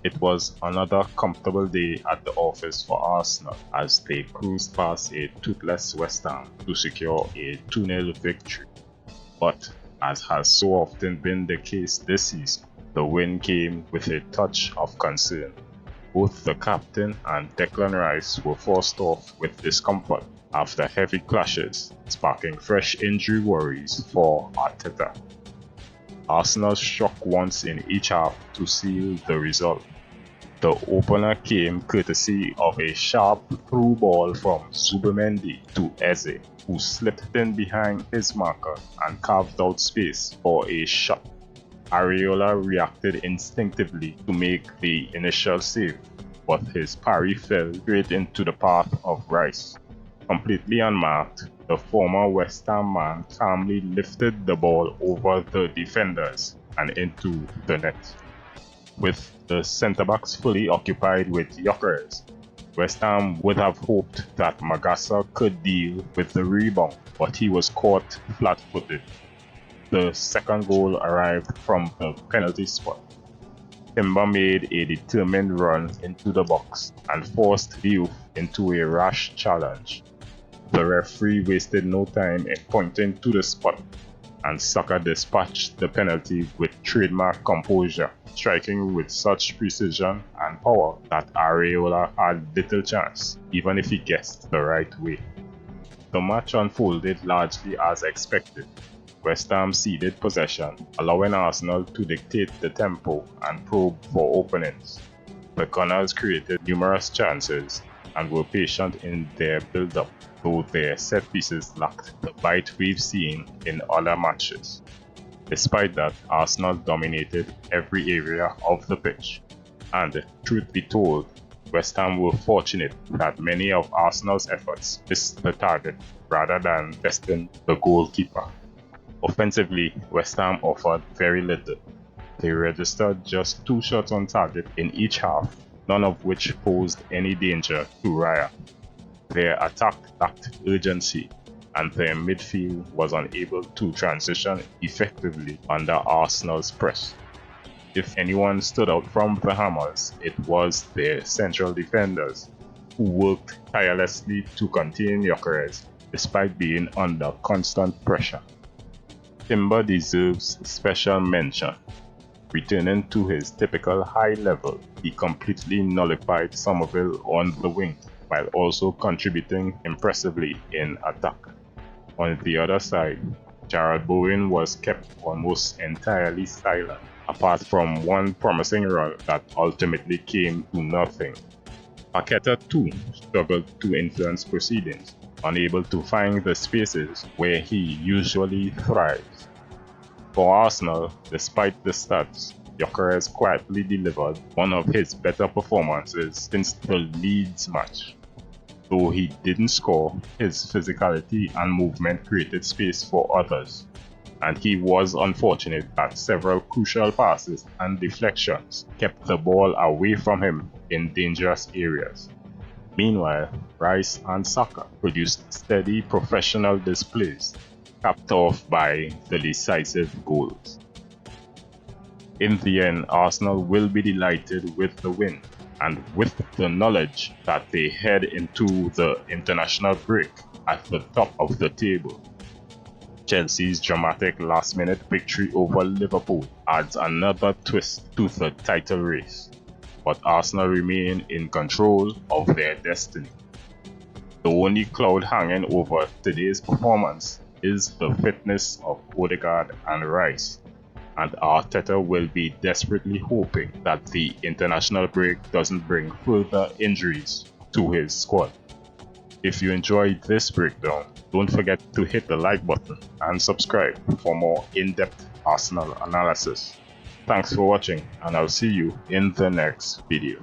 It was another comfortable day at the office for Arsenal as they cruised past a toothless West Ham to secure a 2-0 victory. But, as has so often been the case this season, the win came with a touch of concern. Both the captain and Declan Rice were forced off with discomfort after heavy clashes, sparking fresh injury worries for Arteta. Arsenal struck once in each half to seal the result. The opener came courtesy of a sharp through ball from Zubimendi to Eze, who slipped in behind his marker and carved out space for a shot. Areola reacted instinctively to make the initial save, but his parry fell straight into the path of Rice. Completely unmarked, the former West Ham man calmly lifted the ball over the defenders and into the net. With the centre-backs fully occupied with gyokeres, West Ham would have hoped that Magasa could deal with the rebound, but he was caught flat-footed. The second goal arrived from the penalty spot. Timber made a determined run into the box and forced the youth into a rash challenge. The referee wasted no time in pointing to the spot, and Saka dispatched the penalty with trademark composure, striking with such precision and power that Areola had little chance, even if he guessed the right way. The match unfolded largely as expected. West Ham ceded possession, allowing Arsenal to dictate the tempo and probe for openings. The Gunners created numerous chances and were patient in their build-up, though their set pieces lacked the bite we've seen in other matches. Despite that, Arsenal dominated every area of the pitch, and truth be told, West Ham were fortunate that many of Arsenal's efforts missed the target rather than testing the goalkeeper. Offensively, West Ham offered very little. They registered just 2 shots on target in each half, none of which posed any danger to Raya. Their attack lacked urgency, and their midfield was unable to transition effectively under Arsenal's press. If anyone stood out from the Hammers, it was their central defenders, who worked tirelessly to contain gyokeres despite being under constant pressure. Timber deserves special mention. Returning to his typical high level, he completely nullified Somerville on the wing, while also contributing impressively in attack. On the other side, Jarrod Bowen was kept almost entirely silent, apart from one promising run that ultimately came to nothing. Paqueta too struggled to influence proceedings, unable to find the spaces where he usually thrives. For Arsenal, despite the stats, gyokeres quietly delivered one of his better performances since the Leeds match. Though he didn't score, his physicality and movement created space for others, and he was unfortunate that several crucial passes and deflections kept the ball away from him in dangerous areas. Meanwhile, Rice and Saka produced steady professional displays, capped off by the decisive goals. In the end, Arsenal will be delighted with the win, and with the knowledge that they head into the international break at the top of the table. Chelsea's dramatic last-minute victory over Liverpool adds another twist to the title race, but Arsenal remain in control of their destiny. The only cloud hanging over today's performance is the fitness of Odegaard and Rice, and Arteta will be desperately hoping that the international break doesn't bring further injuries to his squad. If you enjoyed this breakdown, don't forget to hit the like button and subscribe for more in-depth Arsenal analysis. Thanks for watching, and I'll see you in the next video.